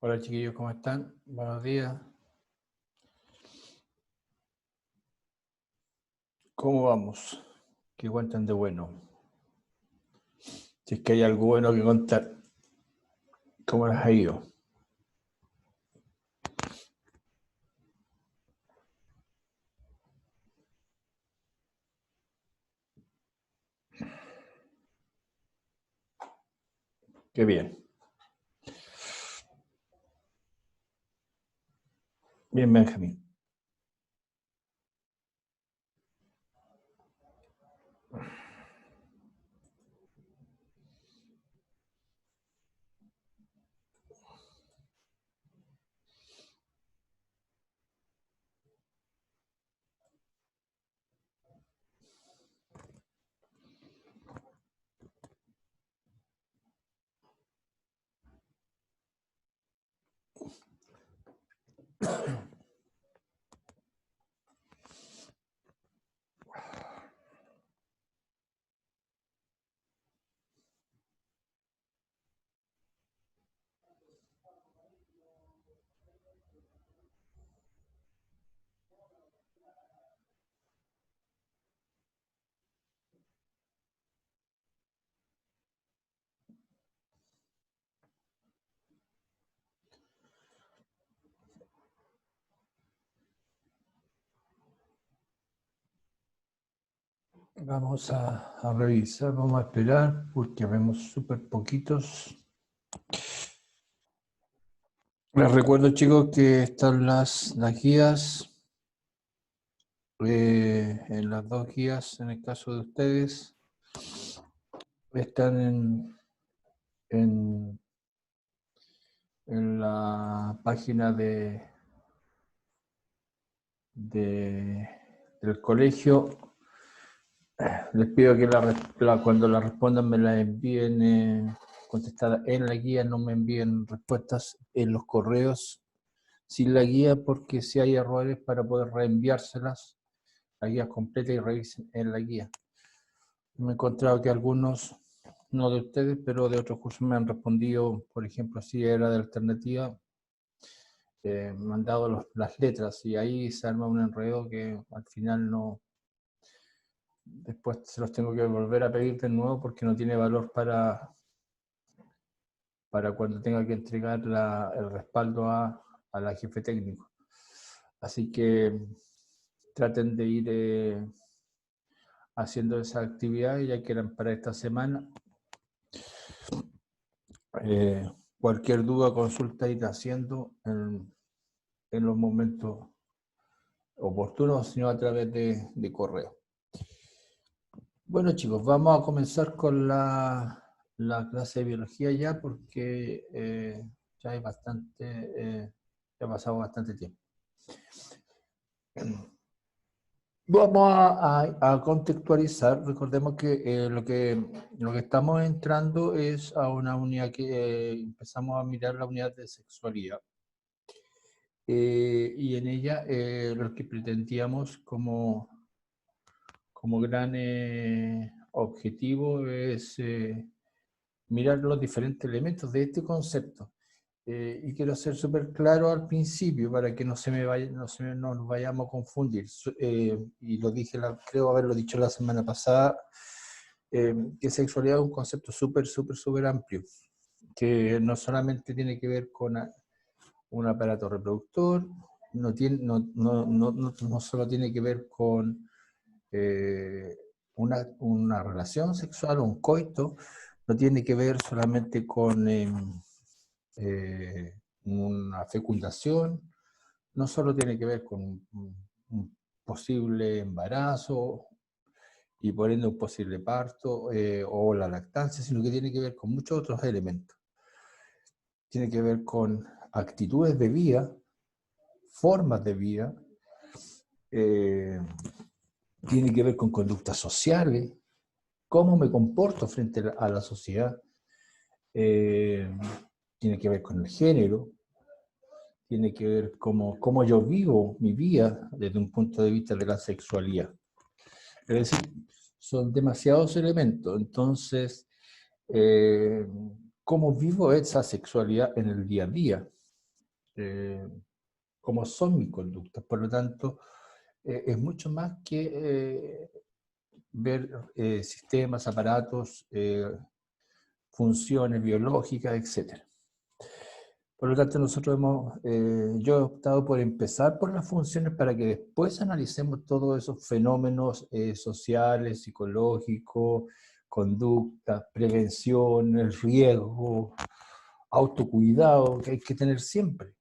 Hola chiquillos, ¿cómo están? Buenos días. ¿Cómo vamos? ¿Qué cuentan de bueno? Si es que hay algo bueno que contar. ¿Cómo les ha ido? Qué bien. Bien, Benjamín. Vamos a revisar, vamos a esperar porque vemos súper poquitos. Les recuerdo, chicos, que están las guías. En las dos guías, en el caso de ustedes, están en la página del colegio. Les pido que cuando la respondan me la envíen contestada en la guía, no me envíen respuestas en los correos sin la guía, porque si hay errores para poder reenviárselas, la guía completa y revisen en la guía. Me he encontrado que algunos, no de ustedes, pero de otros cursos me han respondido, por ejemplo, si era de alternativa, me han dado las letras y ahí se arma un enredo que al final no. Después se los tengo que volver a pedir de nuevo porque no tiene valor para cuando tenga que entregar el respaldo a la jefe técnico. Así que traten de ir haciendo esa actividad, ya que eran para esta semana. Cualquier duda, consulta, ir haciendo en los momentos oportunos, sino a través de correo. Bueno, chicos, vamos a comenzar con la clase de biología ya, porque ya hay bastante, ya ha pasado bastante tiempo. Vamos a contextualizar. Recordemos que lo que estamos entrando es a una unidad que empezamos a mirar la unidad de sexualidad. Y en ella lo que pretendíamos como gran objetivo es mirar los diferentes elementos de este concepto. Y quiero ser súper claro al principio para que no nos vayamos a confundir. Y lo dije, creo haberlo dicho la semana pasada, que sexualidad es un concepto súper amplio, que no solamente tiene que ver con un aparato reproductor, no solo tiene que ver con una relación sexual o un coito, no tiene que ver solamente con una fecundación, no solo tiene que ver con un posible embarazo y por ende un posible parto o la lactancia, sino que tiene que ver con muchos otros elementos. Tiene que ver con actitudes de vida, formas de vida, tiene que ver con conductas sociales, cómo me comporto frente a la sociedad, tiene que ver con el género, tiene que ver cómo yo vivo mi vida desde un punto de vista de la sexualidad. Es decir, son demasiados elementos. Entonces, ¿cómo vivo esa sexualidad en el día a día? como son mis conductas. Por lo tanto, es mucho más que ver sistemas, aparatos, funciones biológicas, etc. Por lo tanto, yo he optado por empezar por las funciones para que después analicemos todos esos fenómenos sociales, psicológicos, conducta, prevención, el riesgo, autocuidado que hay que tener siempre.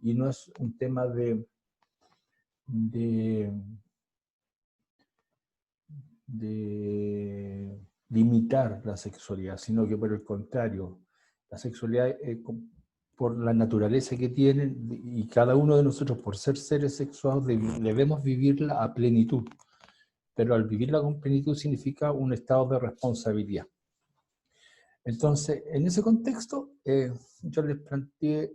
Y no es un tema de limitar la sexualidad, sino que por el contrario, la sexualidad, por la naturaleza que tienen, y cada uno de nosotros, por ser seres sexuados, debemos vivirla a plenitud. Pero al vivirla con plenitud significa un estado de responsabilidad. Entonces, en ese contexto, yo les planteé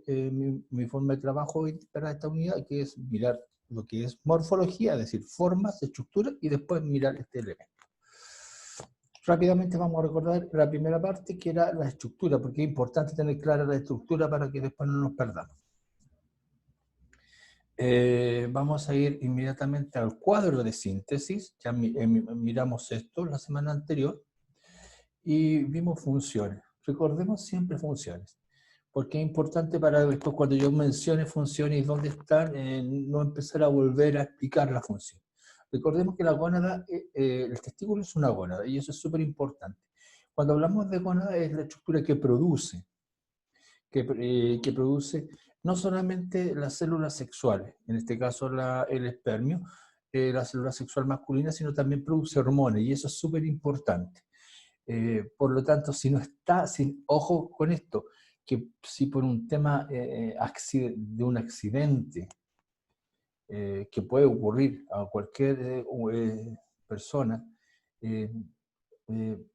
mi forma de trabajo para esta unidad, que es mirar lo que es morfología, es decir, formas, estructuras, y después mirar este elemento. Rápidamente vamos a recordar la primera parte, que era la estructura, porque es importante tener clara la estructura para que después no nos perdamos. Vamos a ir inmediatamente al cuadro de síntesis. Ya miramos esto la semana anterior y vimos funciones. Recordemos siempre funciones, porque es importante para después, cuando yo mencione funciones y dónde están, no empezar a volver a explicar la función. Recordemos que la gónada, el testículo es una gónada, y eso es súper importante. Cuando hablamos de gónada, es la estructura que produce no solamente las células sexuales, en este caso el espermio, la célula sexual masculina, sino también produce hormonas, y eso es súper importante. Por lo tanto, si no está, ojo con esto, que si por un tema de un accidente que puede ocurrir a cualquier persona,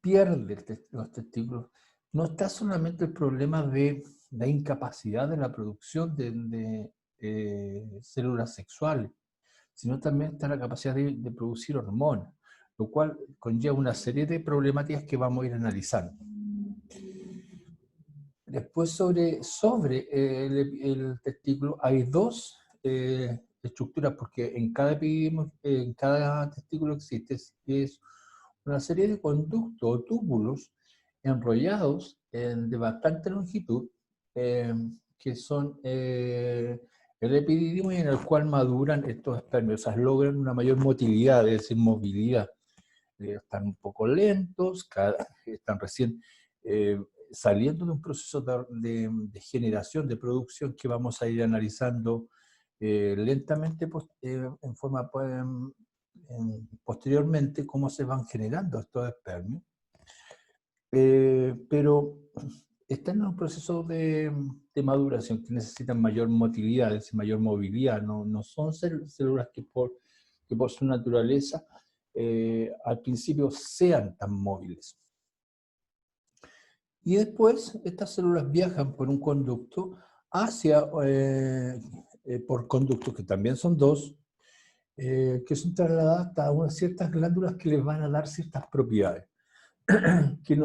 pierde los testículos, no está solamente el problema de la incapacidad de la producción de células sexuales, sino también está la capacidad de producir hormonas, lo cual conlleva una serie de problemáticas que vamos a ir analizando. Después sobre el testículo hay dos estructuras, porque en cada testículo existe es una serie de conductos o túbulos enrollados de bastante longitud, que son el epididimo, y en el cual maduran estos espermios, o sea, logran una mayor motilidad, es decir, movilidad. Están un poco lentos, están recién saliendo de un proceso de generación, de producción, que vamos a ir analizando lentamente en forma posteriormente, cómo se van generando estos espermios. Pero están en un proceso de maduración, que necesitan mayor motilidad, es decir, mayor movilidad. No son células que por su naturaleza al principio sean tan móviles. Y después estas células viajan por un conducto por conductos que también son dos, que son trasladadas a unas ciertas glándulas que les van a dar ciertas propiedades, que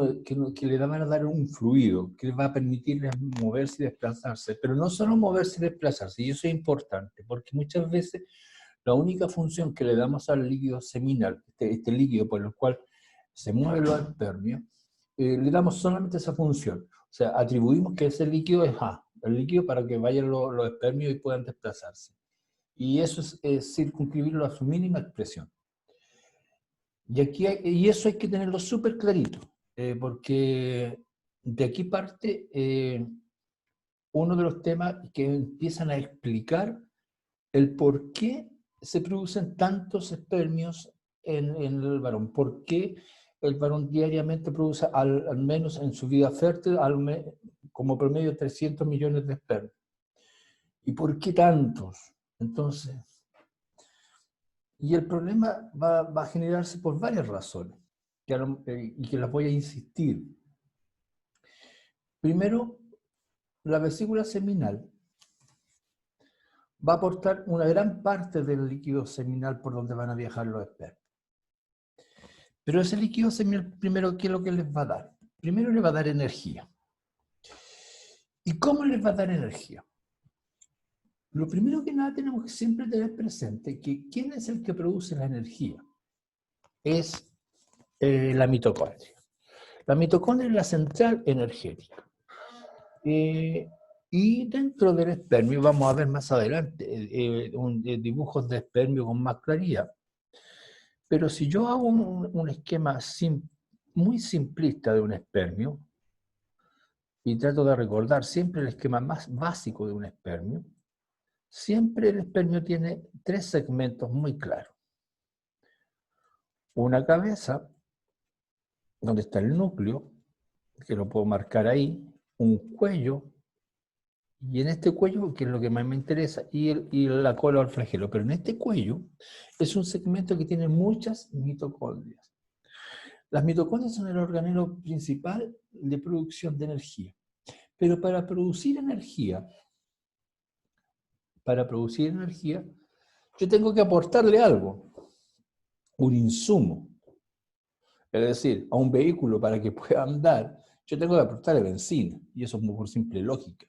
le van a dar un fluido, que les va a permitirles moverse y desplazarse, pero no solo moverse y desplazarse, y eso es importante, porque muchas veces la única función que le damos al líquido seminal, este líquido por el cual se mueve los espermios, le damos solamente esa función. O sea, atribuimos que ese líquido es el líquido para que vayan los espermios y puedan desplazarse. Y eso es circunscribirlo a su mínima expresión. Y eso hay que tenerlo súper clarito, porque de aquí parte uno de los temas que empiezan a explicar el por qué se producen tantos espermios en el varón. ¿Por qué el varón diariamente produce, al menos en su vida fértil, como promedio 300 millones de espermios? ¿Y por qué tantos? Entonces, y el problema va a generarse por varias razones, y que las voy a insistir. Primero, la vesícula seminal va a aportar una gran parte del líquido seminal por donde van a viajar los espermios. Pero ese líquido seminal, primero, ¿qué es lo que les va a dar? Primero les va a dar energía. ¿Y cómo les va a dar energía? Lo primero que nada tenemos que siempre tener presente que ¿quién es el que produce la energía? Es la mitocondria. La mitocondria es la central energética. Y dentro del espermio, vamos a ver más adelante dibujos de espermio con más claridad, pero si yo hago un esquema muy simplista de un espermio, y trato de recordar siempre el esquema más básico de un espermio, siempre el espermio tiene tres segmentos muy claros. Una cabeza, donde está el núcleo, que lo puedo marcar ahí, un cuello, y en este cuello, que es lo que más me interesa, y la cola o el flagelo, pero en este cuello es un segmento que tiene muchas mitocondrias. Las mitocondrias son el organelo principal de producción de energía. Pero para producir energía, yo tengo que aportarle algo, un insumo. Es decir, a un vehículo para que pueda andar, yo tengo que aportarle benzina, y eso es muy por simple lógica.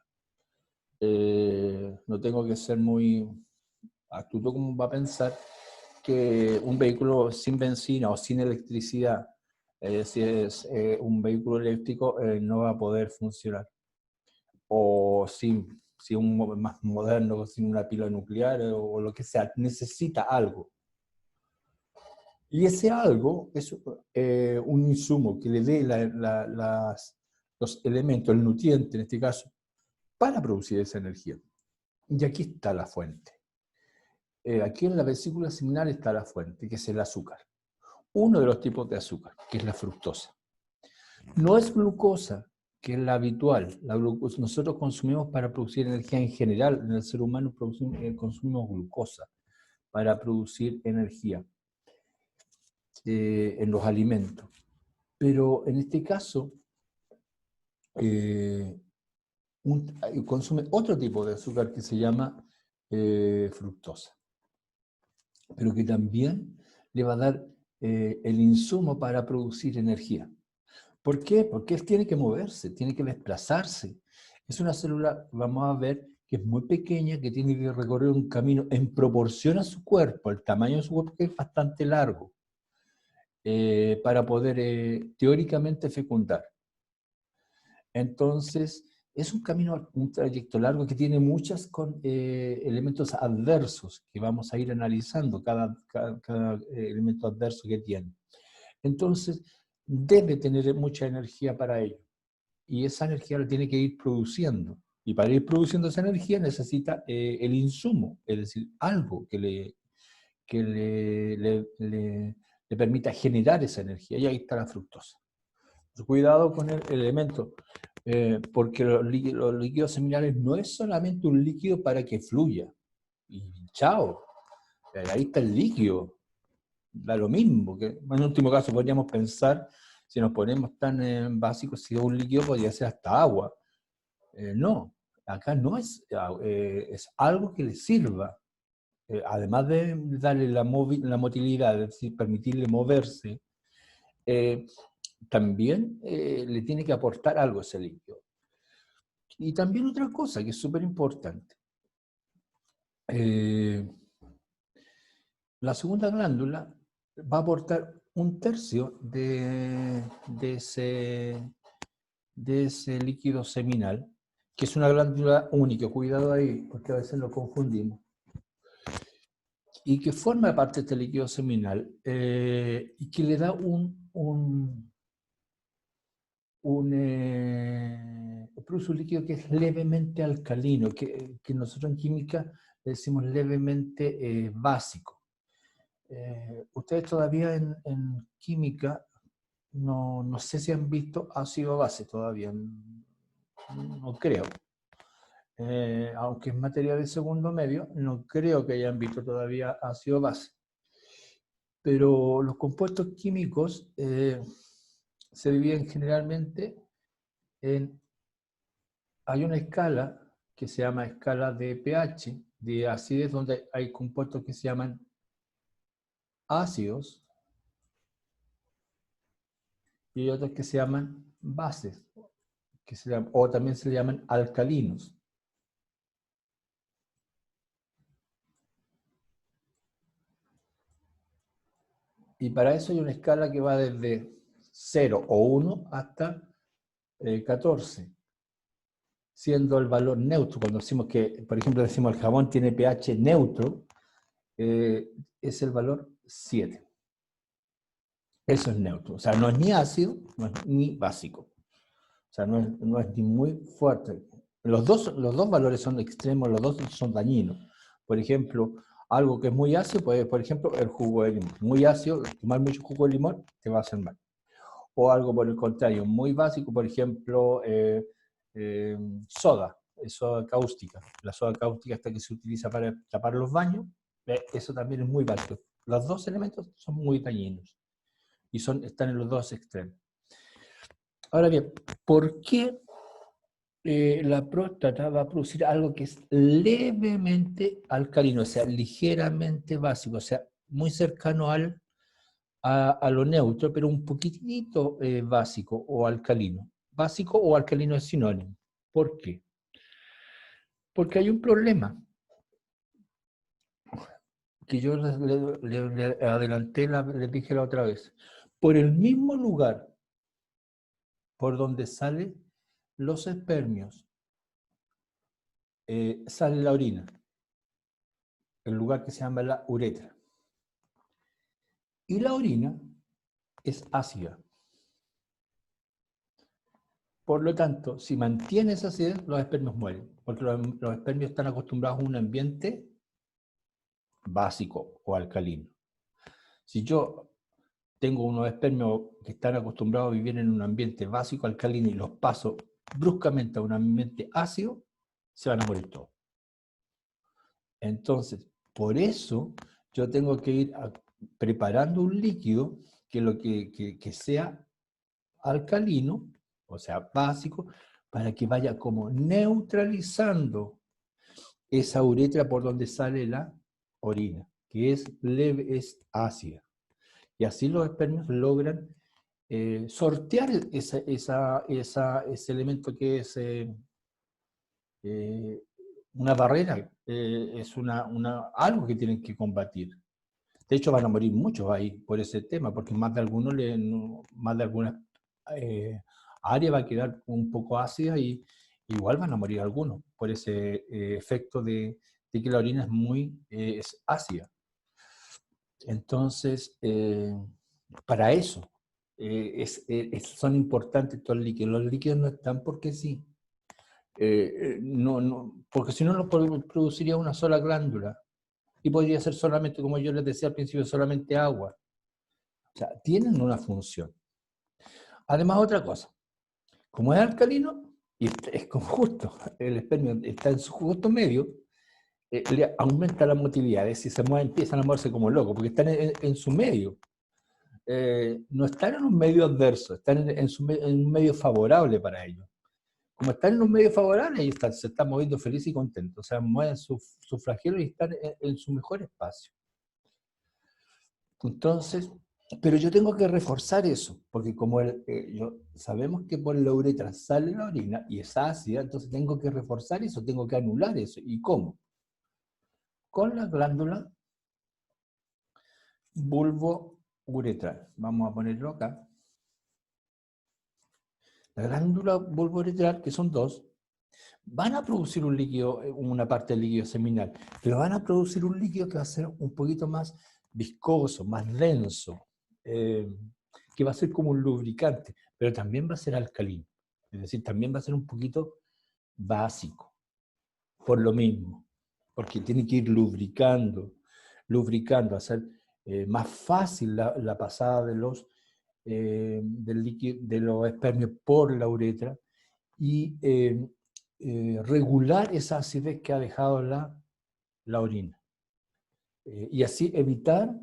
No tengo que ser muy astuto como va a pensar que un vehículo sin benzina o sin electricidad, si es un vehículo eléctrico, no va a poder funcionar. O si un más moderno, sin una pila nuclear o lo que sea, necesita algo. Y ese algo es un insumo que le dé los elementos, el nutriente en este caso, para producir esa energía. Y aquí está la fuente. Aquí en la vesícula seminal está la fuente, que es el azúcar. Uno de los tipos de azúcar, que es la fructosa. No es glucosa, que es la habitual. La glucosa, nosotros consumimos para producir energía en general. En el ser humano consumimos glucosa para producir energía en los alimentos. Pero en este caso, consume otro tipo de azúcar que se llama fructosa, pero que también le va a dar el insumo para producir energía. ¿Por qué? Porque él tiene que moverse, tiene que desplazarse. Es una célula, vamos a ver, que es muy pequeña, que tiene que recorrer un camino en proporción a su cuerpo, el tamaño de su cuerpo, que es bastante largo, para poder teóricamente fecundar. Entonces, es un camino, un trayecto largo que tiene muchos elementos adversos que vamos a ir analizando, cada elemento adverso que tiene. Entonces, debe tener mucha energía para ello. Y esa energía la tiene que ir produciendo. Y para ir produciendo esa energía necesita el insumo, es decir, algo que le permita generar esa energía. Y ahí está la fructosa. Cuidado con el elemento, porque los líquidos seminales no es solamente un líquido para que fluya. Y chao, ahí está el líquido. Da lo mismo. Que, en último caso podríamos pensar, si nos ponemos tan básicos, si es un líquido podría ser hasta agua. No, acá no es algo que le sirva. Además de darle la motilidad, es decir, permitirle moverse, también le tiene que aportar algo a ese líquido. Y también otra cosa que es súper importante. La segunda glándula va a aportar un tercio de ese líquido seminal, que es una glándula única, cuidado ahí, porque a veces lo confundimos, y que forma parte de este líquido seminal y que le da produce un líquido que es levemente alcalino, que nosotros en química le decimos levemente básico. Ustedes todavía en química no sé si han visto ácido base todavía, no creo. Aunque es materia de segundo medio, no creo que hayan visto todavía ácido base. Pero los compuestos químicos se dividen generalmente hay una escala que se llama escala de pH, de acidez, donde hay compuestos que se llaman ácidos y hay otros que se llaman bases, o también se le llaman alcalinos. Y para eso hay una escala que va desde 0 o 1 hasta 14, siendo el valor neutro. Cuando decimos que, por ejemplo, decimos el jabón tiene pH neutro, es el valor 7. Eso es neutro. O sea, no es ni ácido, no es ni básico. O sea, no es ni muy fuerte. Los dos valores son extremos, los dos son dañinos. Por ejemplo, algo que es muy ácido, pues, por ejemplo, el jugo de limón. Muy ácido, tomar mucho jugo de limón te va a hacer mal. O algo por el contrario, muy básico, por ejemplo, soda cáustica. La soda cáustica esta que se utiliza para tapar los baños, eso también es muy básico. Los dos elementos son muy dañinos y están en los dos extremos. Ahora bien, ¿por qué la próstata va a producir algo que es levemente alcalino, o sea, ligeramente básico, o sea, muy cercano a lo neutro, pero un poquitito básico o alcalino? Básico o alcalino es sinónimo. ¿Por qué? Porque hay un problema que yo le adelanté, le dije la otra vez. Por el mismo lugar por donde salen los espermios, sale la orina, el lugar que se llama la uretra. Y la orina es ácida. Por lo tanto, si mantiene esa acidez, los espermios mueren, porque los espermios están acostumbrados a un ambiente básico o alcalino. Si yo tengo unos espermios que están acostumbrados a vivir en un ambiente básico alcalino y los paso bruscamente a un ambiente ácido, se van a morir todos. Entonces, por eso yo tengo que ir preparando un líquido que sea alcalino, o sea, básico, para que vaya como neutralizando esa uretra por donde sale la orina, que es leve, es ácida. Y así los espermios logran sortear ese elemento que es una barrera, es algo que tienen que combatir. De hecho, van a morir muchos ahí por ese tema, porque más de alguna área va a quedar un poco ácida y igual van a morir algunos por ese efecto de que la orina es muy es ácida. Entonces, para eso son importantes estos líquidos. Los líquidos no están porque sí. Porque si no, lo produciría una sola glándula. Y podría ser solamente, como yo les decía al principio, solamente agua. O sea, tienen una función. Además, otra cosa, como es alcalino, y es como justo, el espermio está en su justo medio, le aumenta la motilidad, es decir, empiezan a moverse como locos, porque están en su medio. No están en un medio adverso, están en un medio favorable para ellos. Como están en un medio favorable, ellos se están moviendo felices y contentos, o sea, mueven su flagelo y están en su mejor espacio. Entonces, pero yo tengo que reforzar eso, porque como sabemos que por la uretra sale la orina y es ácida, entonces tengo que reforzar eso, tengo que anular eso. ¿Y cómo? Con la glándula bulbouretral. Vamos a ponerlo acá. La glándula bulbouretral, que son dos, van a producir un líquido, una parte del líquido seminal, pero van a producir un líquido que va a ser un poquito más viscoso, más denso, que va a ser como un lubricante, pero también va a ser alcalino. Es decir, también va a ser un poquito básico, por lo mismo, porque tiene que ir lubricando, hacer más fácil la pasada del líquido, de los espermios por la uretra y regular esa acidez que ha dejado la orina. Y así evitar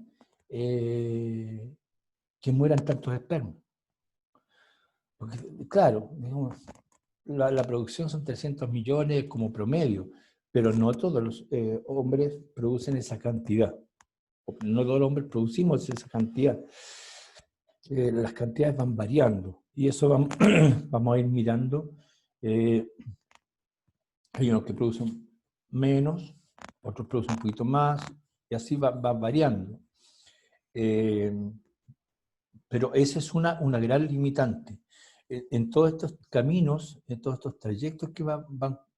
que mueran tantos espermas. Porque, claro, digamos, la producción son 300 millones como promedio, pero no todos los hombres producen esa cantidad. No todos los hombres producimos esa cantidad. Las cantidades van variando y eso vamos a ir mirando. Hay unos que producen menos, otros producen un poquito más, y así va variando. Pero esa es una gran limitante. En todos estos caminos, en todos estos trayectos que va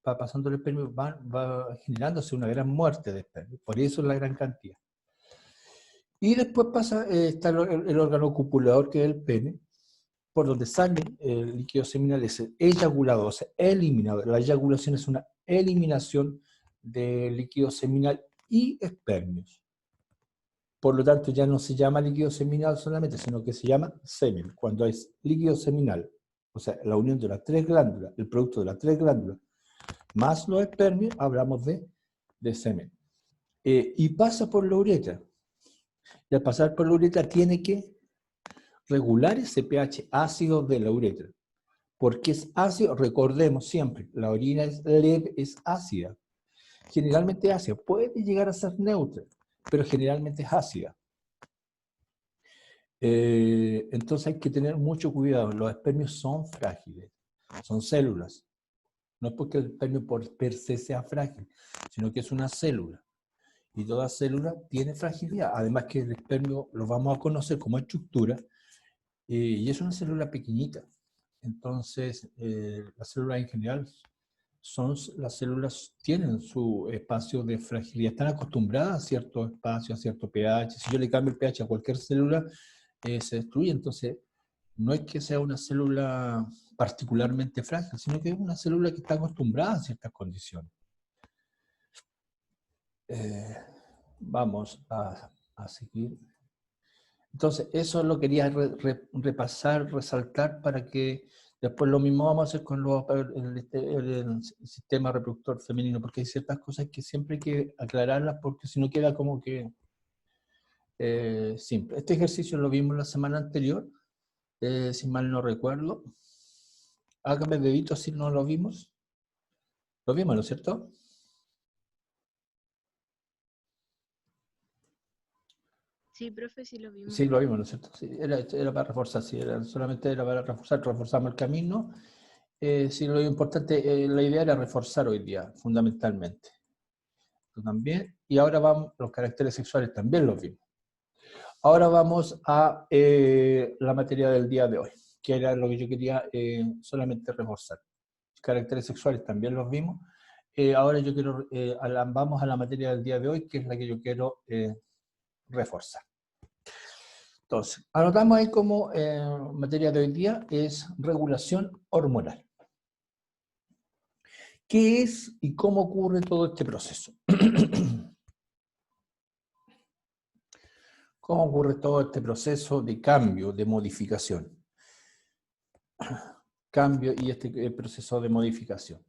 pasando el espermio, va generándose una gran muerte de espermio. Por eso la gran cantidad. Y después está el órgano copulador, que es el pene, por donde sale el líquido seminal, es eyagulado, o sea, eliminado. La eyaculación es una eliminación de líquido seminal y espermios. Por lo tanto, ya no se llama líquido seminal solamente, sino que se llama semen. Cuando es líquido seminal, o sea, la unión de las tres glándulas, el producto de las tres glándulas, más los espermios, hablamos de semen. Y pasa por la uretra. Y al pasar por la uretra tiene que regular ese pH ácido de la uretra. Porque es ácido, recordemos siempre, la orina es ácida. Generalmente ácida, puede llegar a ser neutra, pero generalmente es ácida. Entonces hay que tener mucho cuidado. Los espermios son frágiles, son células. No es porque el espermio por per se sea frágil, sino que es una célula. Y toda célula tiene fragilidad. Además que el espermio lo vamos a conocer como estructura, y es una célula pequeñita. Entonces, las células en general las células tienen su espacio de fragilidad, están acostumbradas a cierto espacio, a cierto pH. Si yo le cambio el pH a cualquier célula, se destruye. Entonces, no es que sea una célula particularmente frágil, sino que es una célula que está acostumbrada a ciertas condiciones. Vamos a seguir. Entonces, eso lo quería repasar, resaltar, para que después lo mismo vamos a hacer con el sistema reproductor femenino, porque hay ciertas cosas que siempre hay que aclararlas, porque si no queda como que simple. Este ejercicio lo vimos la semana anterior, si mal no recuerdo. Hágame dedito si no lo vimos. Lo vimos, ¿no es cierto? Sí, profe, sí lo vimos. Sí, lo vimos, ¿no es cierto? Sí, era para reforzar, sí, solamente era para reforzar, reforzamos el camino. Sí, lo importante, la idea era reforzar hoy día, fundamentalmente. Esto también. Y ahora vamos, los caracteres sexuales también los vimos. Ahora vamos a la materia del día de hoy, que era lo que yo quería solamente reforzar. Caracteres sexuales también los vimos. Ahora yo quiero, vamos a la materia del día de hoy, que es la que yo quiero reforzar. Entonces, anotamos ahí como materia de hoy día es regulación hormonal. ¿Qué es y cómo ocurre todo este proceso? ¿Cómo ocurre todo este proceso de cambio, de modificación? Cambio y este proceso de modificación.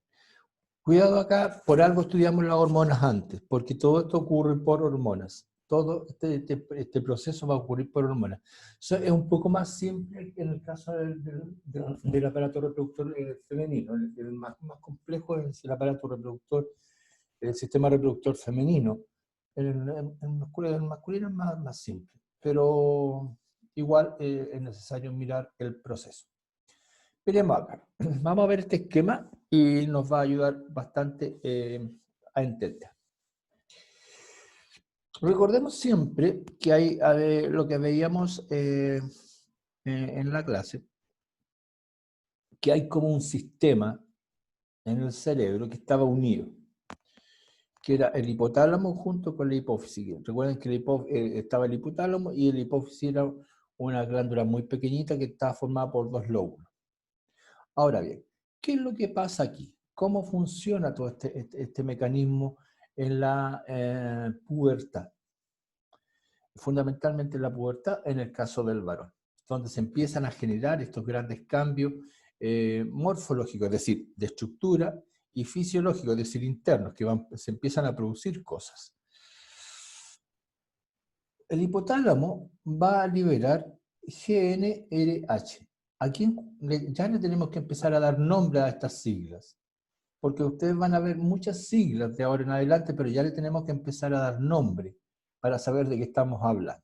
Cuidado acá, por algo estudiamos las hormonas antes, porque todo esto ocurre por hormonas. Todo este proceso va a ocurrir por hormonas. Eso es un poco más simple que en el caso del aparato reproductor femenino. El más complejo es el aparato reproductor, el sistema reproductor femenino. El masculino es más simple, pero igual es necesario mirar el proceso. Miremos acá. Vamos a ver este esquema y nos va a ayudar bastante a entender. Recordemos siempre que hay lo que veíamos en la clase, que hay como un sistema en el cerebro que estaba unido, que era el hipotálamo junto con la hipófisis. Recuerden que estaba el hipotálamo y el hipófisis era una glándula muy pequeñita que estaba formada por dos lóbulos. Ahora bien, ¿qué es lo que pasa aquí? ¿Cómo funciona todo este mecanismo en la pubertad? Fundamentalmente en la pubertad, en el caso del varón, donde se empiezan a generar estos grandes cambios morfológicos, es decir, de estructura, y fisiológicos, es decir, internos, que se empiezan a producir cosas. El hipotálamo va a liberar GnRH. Aquí ya le tenemos que empezar a dar nombre a estas siglas, porque ustedes van a ver muchas siglas de ahora en adelante, pero ya le tenemos que empezar a dar nombre para saber de qué estamos hablando.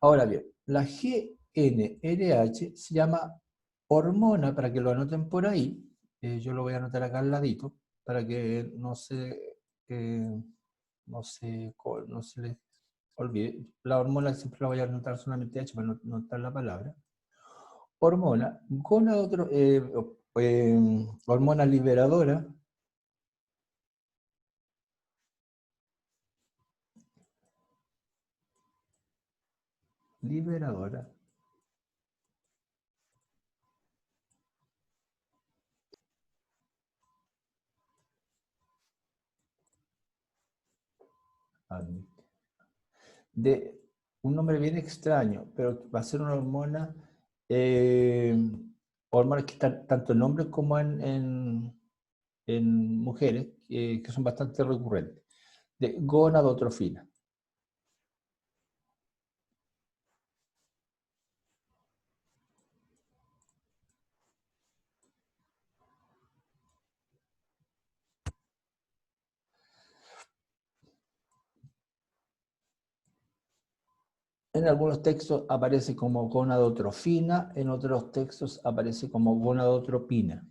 Ahora bien, la GnRH se llama hormona, para que lo anoten por ahí, yo lo voy a anotar acá al ladito, para que no se les olvide, la hormona siempre la voy a anotar solamente H para no notar la palabra. Hormona, hormona liberadora, liberadora de un nombre bien extraño, pero va a ser una hormona, hormonas que están tanto en hombres como en mujeres, que son bastante recurrentes, de gonadotrofina. En algunos textos aparece como gonadotrofina, en otros textos aparece como gonadotropina.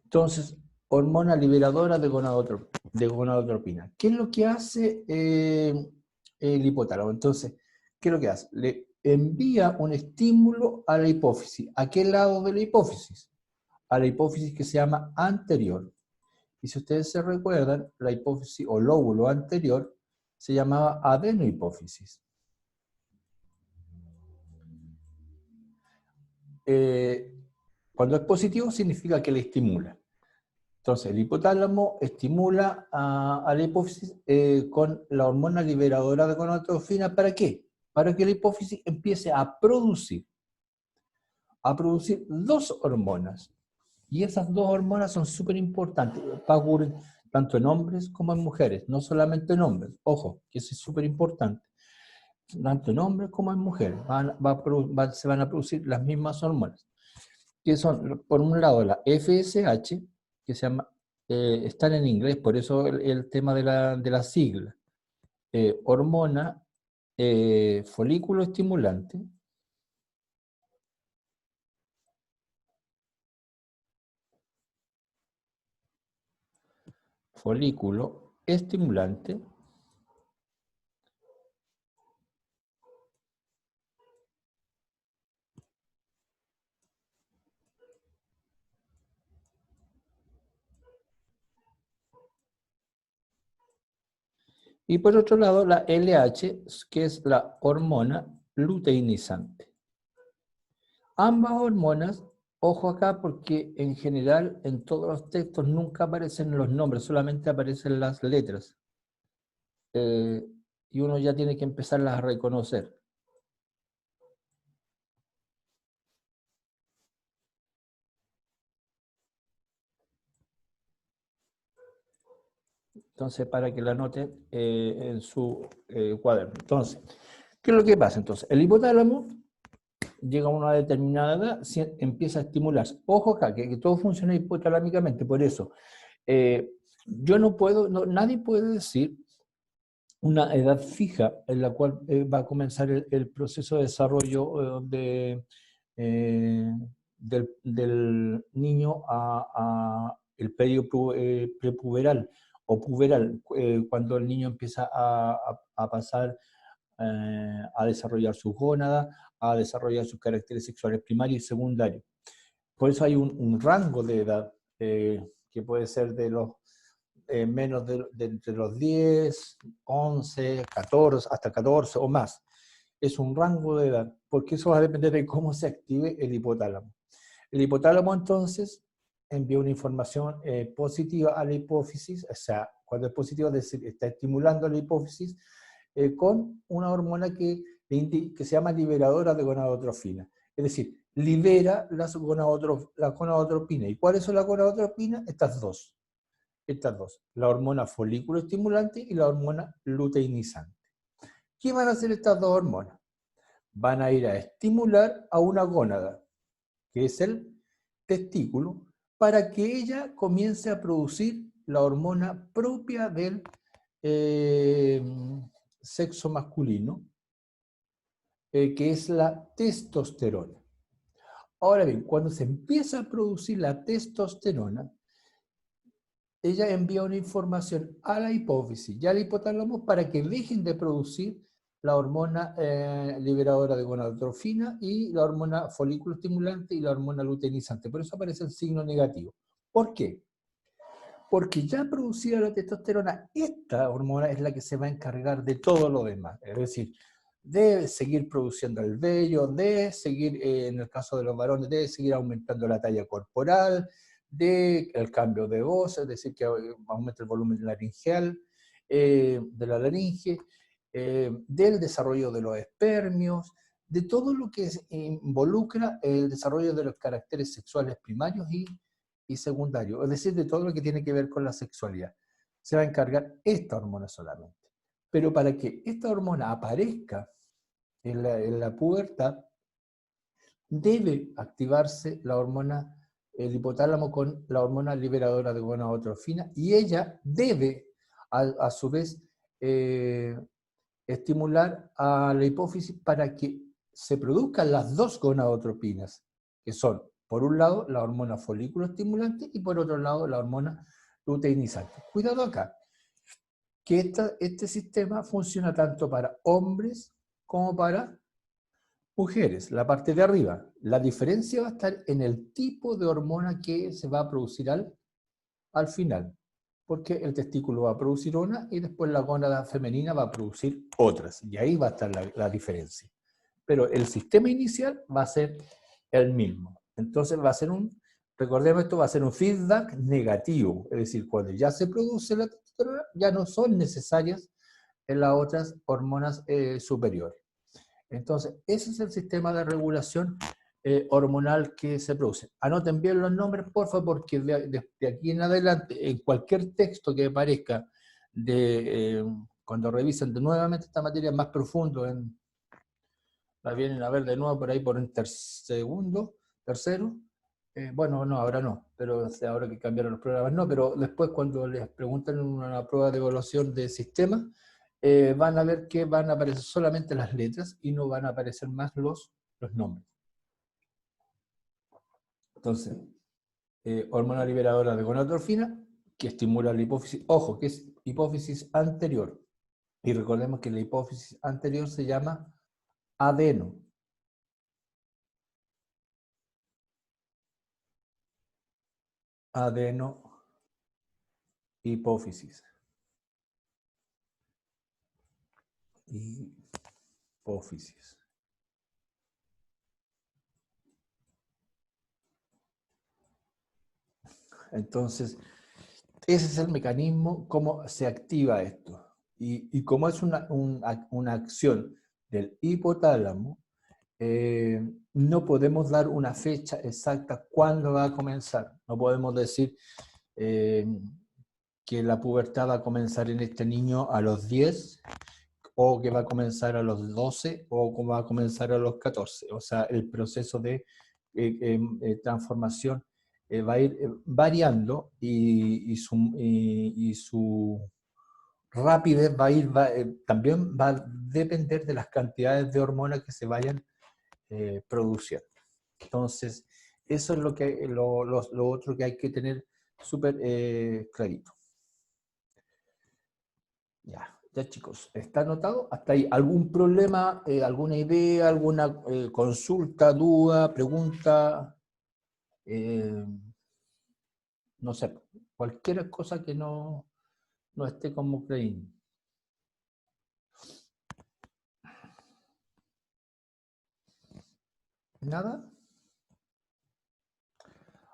Entonces, hormona liberadora de gonadotropina. ¿Qué es lo que hace el hipotálamo? Entonces, ¿qué es lo que hace? Le envía un estímulo a la hipófisis. ¿A qué lado de la hipófisis? A la hipófisis que se llama anterior. Y si ustedes se recuerdan, la hipófisis o lóbulo anterior se llamaba adenohipófisis. Cuando es positivo significa que le estimula. Entonces, el hipotálamo estimula a la hipófisis con la hormona liberadora de gonadotropina. ¿Para qué? Para que la hipófisis empiece a producir dos hormonas. Y esas dos hormonas son súper importantes para ocurrir tanto en hombres como en mujeres, no solamente en hombres. Ojo, que eso es súper importante. Tanto en hombres como en mujeres se van a producir las mismas hormonas, que son, por un lado, la FSH, que se llama, están en inglés, por eso el tema de la sigla. Hormona folículo estimulante, folículo estimulante, y por otro lado la LH, que es la hormona luteinizante. Ambas hormonas, ojo acá, porque en general en todos los textos nunca aparecen los nombres, solamente aparecen las letras. Y uno ya tiene que empezarlas a reconocer. Entonces, para que la anoten en su cuaderno. Entonces, ¿qué es lo que pasa? Entonces, el hipotálamo llega a una determinada edad, empieza a estimularse. Ojo acá, que todo funciona hipotalámicamente, por eso. Yo no puedo, nadie puede decir una edad fija en la cual va a comenzar el proceso de desarrollo del niño a el periodo prepuberal o puberal, cuando el niño empieza a pasar a desarrollar sus gónadas, a desarrollar sus caracteres sexuales primarios y secundarios. Por eso hay un rango de edad que puede ser de los menos de entre los 10, 11, 14, hasta 14 o más. Es un rango de edad, porque eso va a depender de cómo se active el hipotálamo. El hipotálamo entonces envía una información positiva a la hipófisis, o sea, cuando es positivo, es decir, está estimulando a la hipófisis con una hormona que se llama liberadora de gonadotrofina. Es decir, libera la gonadotropina. ¿Y cuáles son las gonadotropinas? Estas dos, la hormona folículo estimulante y la hormona luteinizante. ¿Qué van a hacer estas dos hormonas? Van a ir a estimular a una gónada, que es el testículo, para que ella comience a producir la hormona propia del sexo masculino, que es la testosterona. Ahora bien, cuando se empieza a producir la testosterona, ella envía una información a la hipófisis y al hipotálamo para que dejen de producir la hormona liberadora de gonadotrofina y la hormona folículo estimulante y la hormona luteinizante. Por eso aparece el signo negativo. ¿Por qué? Porque ya producida la testosterona, esta hormona es la que se va a encargar de todo lo demás. Es decir, de seguir produciendo el vello, de seguir, en el caso de los varones, de seguir aumentando la talla corporal, del cambio de voz, es decir, que aumenta el volumen laringeal, de la laringe, del desarrollo de los espermios, de todo lo que involucra el desarrollo de los caracteres sexuales primarios y secundarios, es decir, de todo lo que tiene que ver con la sexualidad. Se va a encargar esta hormona solamente. Pero para que esta hormona aparezca en la pubertad, debe activarse la hormona, el hipotálamo con la hormona liberadora de gonadotrofina, y ella debe, a su vez, estimular a la hipófisis para que se produzcan las dos gonadotropinas, que son, por un lado, la hormona folículo estimulante y por otro lado, la hormona luteinizante. Cuidado acá, que este sistema funciona tanto para hombres como para mujeres, la parte de arriba. La diferencia va a estar en el tipo de hormona que se va a producir al final, porque el testículo va a producir una y después la gónada femenina va a producir otras, y ahí va a estar la diferencia. Pero el sistema inicial va a ser el mismo. Entonces va a ser recordemos esto, va a ser un feedback negativo, es decir, cuando ya se produce la testosterona, ya no son necesarias en las otras hormonas superiores. Entonces, ese es el sistema de regulación hormonal que se produce. Anoten bien los nombres, por favor, porque de aquí en adelante, en cualquier texto que aparezca, cuando revisen nuevamente esta materia más profundo, la vienen a ver de nuevo por ahí por un tercero, bueno, no, ahora no, pero ahora que cambiaron los programas no, pero después cuando les preguntan en una prueba de evaluación de sistema, van a ver que van a aparecer solamente las letras y no van a aparecer más los nombres. Entonces, hormona liberadora de gonadotrofina, que estimula la hipófisis, ojo, que es hipófisis anterior, y recordemos que la hipófisis anterior se llama adeno. Hipófisis. Hipófisis. Entonces, ese es el mecanismo, cómo se activa esto. Y como es una acción del hipotálamo, no podemos dar una fecha exacta cuándo va a comenzar. No podemos decir que la pubertad va a comenzar en este niño a los 10, o que va a comenzar a los 12, o que va a comenzar a los 14. O sea, el proceso de transformación va a ir variando y su rapidez también va a depender de las cantidades de hormonas que se vayan produciendo. Entonces, eso es lo otro que hay que tener súper clarito. Ya chicos, ¿está anotado? ¿Hasta ahí? ¿Algún problema, alguna idea, alguna consulta, duda, pregunta? No sé, cualquier cosa que no esté como creyendo. ¿Nada?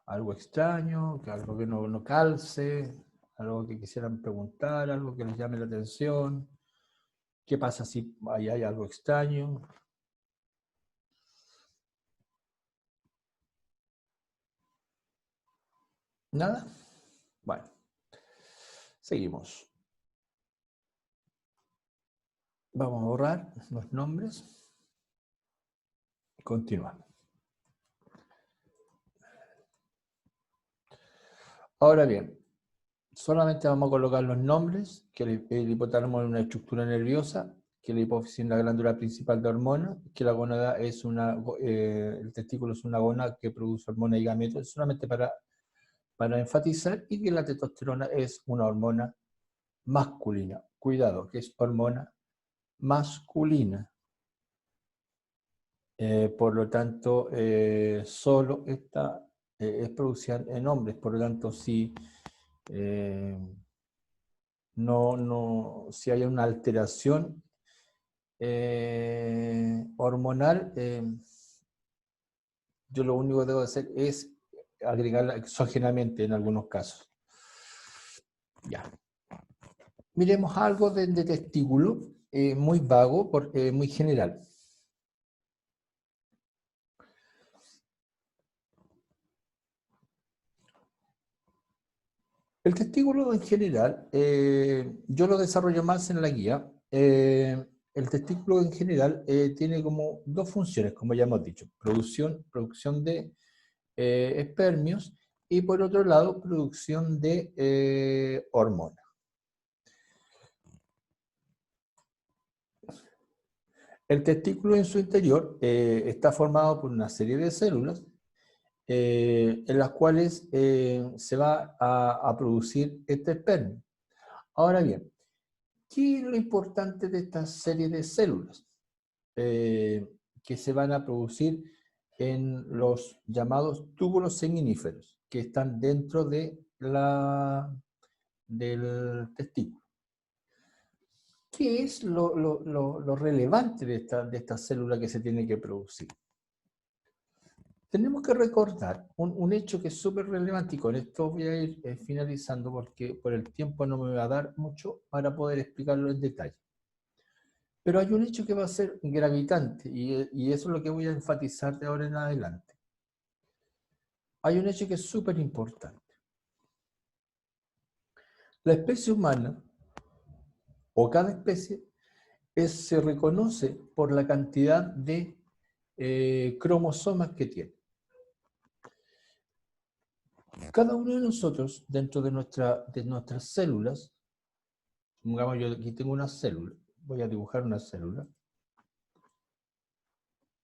¿Algo extraño? ¿Algo que no calce? ¿Algo que quisieran preguntar? ¿Algo que les llame la atención? ¿Qué pasa si ahí hay algo extraño? ¿Nada? Bueno, seguimos. Vamos a borrar los nombres. Continuamos. Ahora bien, solamente vamos a colocar los nombres, que el hipotálamo es una estructura nerviosa, que la hipófisis es la glándula principal de hormonas, que la gónada es el testículo es una gónada que produce hormonas y gametos, solamente para para enfatizar, y que la testosterona es una hormona masculina. Cuidado, que es hormona masculina. Por lo tanto, solo esta es producida en hombres. Por lo tanto, si si hay una alteración hormonal, yo lo único que debo hacer es agregarla exógenamente en algunos casos. Ya. Miremos algo de testículo, muy vago, muy general. El testículo en general, yo lo desarrollo más en la guía. El testículo en general tiene como dos funciones, como ya hemos dicho: producción de espermios, y por otro lado, producción de hormonas. El testículo en su interior está formado por una serie de células en las cuales se va a producir este espermio. Ahora bien, ¿qué es lo importante de esta serie de células que se van a producir en los llamados túbulos seminíferos, que están dentro de del testículo? ¿Qué es lo relevante de esta célula que se tiene que producir? Tenemos que recordar un hecho que es súper relevante, y con esto voy a ir finalizando porque por el tiempo no me va a dar mucho para poder explicarlo en detalle. Pero hay un hecho que va a ser gravitante, y eso es lo que voy a enfatizar de ahora en adelante. Hay un hecho que es súper importante. La especie humana, o cada especie, se reconoce por la cantidad de cromosomas que tiene. Cada uno de nosotros, dentro de nuestras células, digamos, yo aquí tengo una célula, voy a dibujar una célula,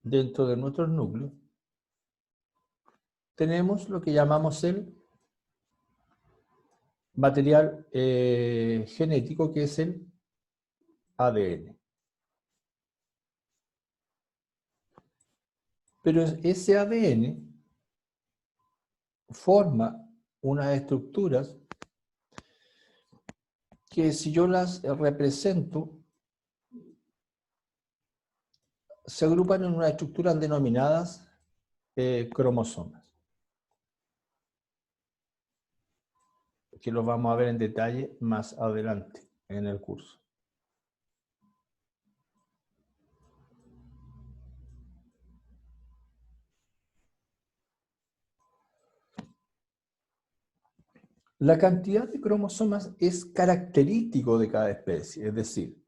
dentro de nuestros núcleos, tenemos lo que llamamos el material genético, que es el ADN. Pero ese ADN forma unas estructuras que, si yo las represento, se agrupan en unas estructuras denominadas cromosomas, que los vamos a ver en detalle más adelante en el curso. La cantidad de cromosomas es característico de cada especie, es decir,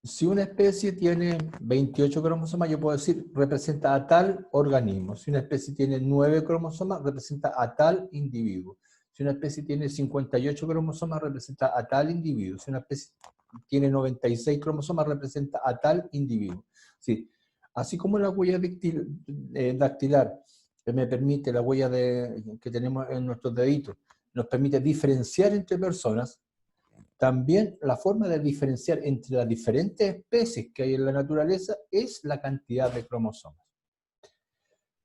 si una especie tiene 28 cromosomas, yo puedo decir representa a tal organismo. Si una especie tiene 9 cromosomas, representa a tal individuo. Si una especie tiene 58 cromosomas, representa a tal individuo. Si una especie tiene 96 cromosomas, representa a tal individuo. Sí. Así como la huella dactilar me permite, la huella que tenemos en nuestros deditos, nos permite diferenciar entre personas, también la forma de diferenciar entre las diferentes especies que hay en la naturaleza es la cantidad de cromosomas.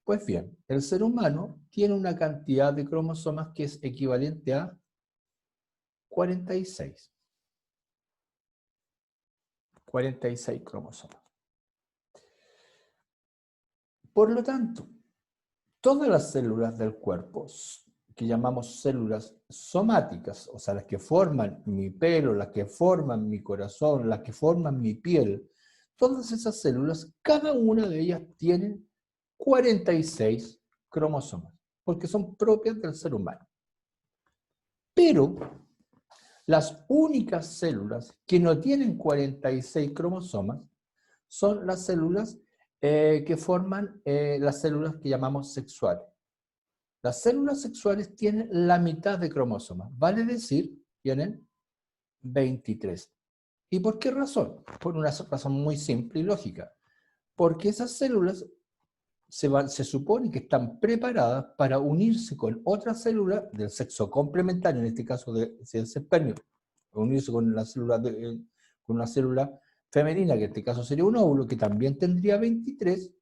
Pues bien, el ser humano tiene una cantidad de cromosomas que es equivalente a 46. 46 cromosomas. Por lo tanto, todas las células del cuerpo, que llamamos células somáticas, o sea, las que forman mi pelo, las que forman mi corazón, las que forman mi piel, todas esas células, cada una de ellas tiene 46 cromosomas, porque son propias del ser humano. Pero las únicas células que no tienen 46 cromosomas son las células que forman las células que llamamos sexuales. Las células sexuales tienen la mitad de cromosomas, vale decir, tienen 23. ¿Y por qué razón? Por una razón muy simple y lógica. Porque esas células se supone que están preparadas para unirse con otra célula del sexo complementario, en este caso si es espermio, unirse con con una célula femenina, que en este caso sería un óvulo, que también tendría 23,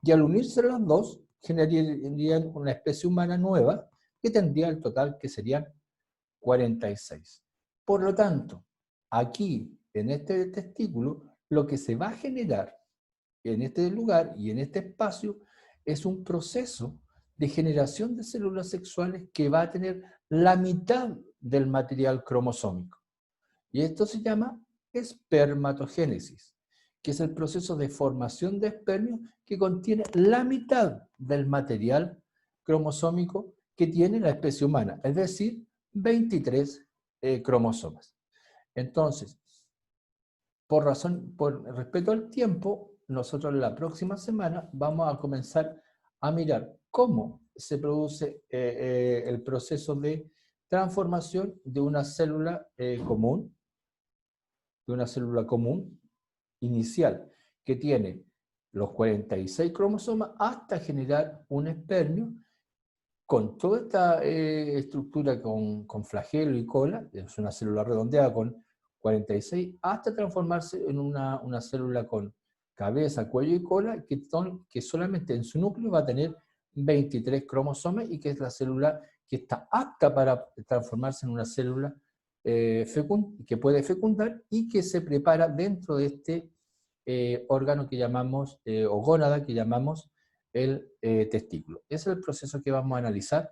y al unirse las dos, generarían una especie humana nueva, que tendría el total que serían 46. Por lo tanto, aquí, en este testículo, lo que se va a generar en este lugar y en este espacio es un proceso de generación de células sexuales que va a tener la mitad del material cromosómico. Y esto se llama espermatogénesis, que es el proceso de formación de espermio que contiene la mitad del material cromosómico que tiene la especie humana, es decir, 23 cromosomas. Entonces, por respeto al tiempo, nosotros la próxima semana vamos a comenzar a mirar cómo se produce el proceso de transformación de una célula común, inicial, que tiene los 46 cromosomas, hasta generar un espermio con toda esta estructura con flagelo y cola, es una célula redondeada con 46, hasta transformarse en una célula con cabeza, cuello y cola, que solamente en su núcleo va a tener 23 cromosomas y que es la célula que está apta para transformarse en una célula que puede fecundar y que se prepara dentro de este órgano que llamamos, o gónada que llamamos el testículo. Ese es el proceso que vamos a analizar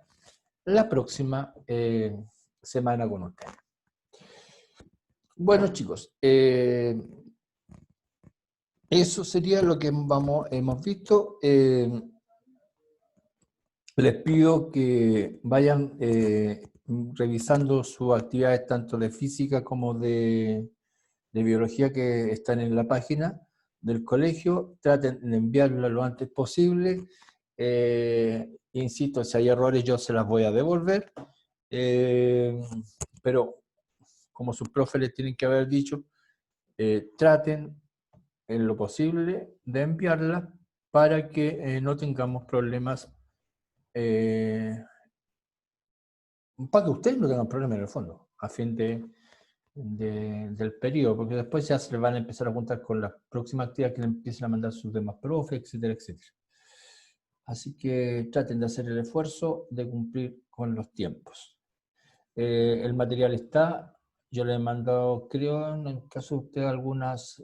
la próxima semana con ustedes. Bueno, chicos, eso sería lo que hemos visto. Les pido que vayan revisando sus actividades tanto de física como de biología que están en la página del colegio. Traten de enviarla lo antes posible. Insisto, si hay errores yo se las voy a devolver. Pero como sus profes les tienen que haber dicho, traten en lo posible de enviarla para que no tengamos problemas, para que ustedes no tengan problemas en el fondo, a fin del periodo, porque después ya se les van a empezar a juntar con la próxima actividad que le empiecen a mandar sus demás profes, etcétera, etcétera. Así que traten de hacer el esfuerzo de cumplir con los tiempos. El material está, yo le he mandado, creo, en el caso de usted, algunas,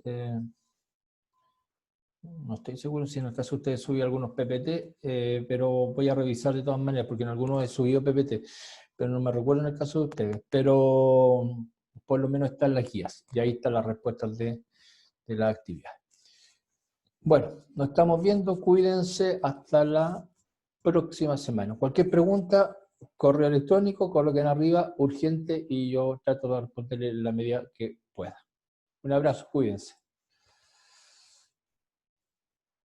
no estoy seguro si en el caso de ustedes subí algunos PPT, pero voy a revisar de todas maneras, porque en algunos he subido PPT, pero no me recuerdo en el caso de ustedes, pero por lo menos están las guías, y ahí están las respuestas de la actividad. Bueno, nos estamos viendo, cuídense hasta la próxima semana. Cualquier pregunta, correo electrónico, coloquen arriba, urgente, y yo trato de responderle en la medida que pueda. Un abrazo, cuídense.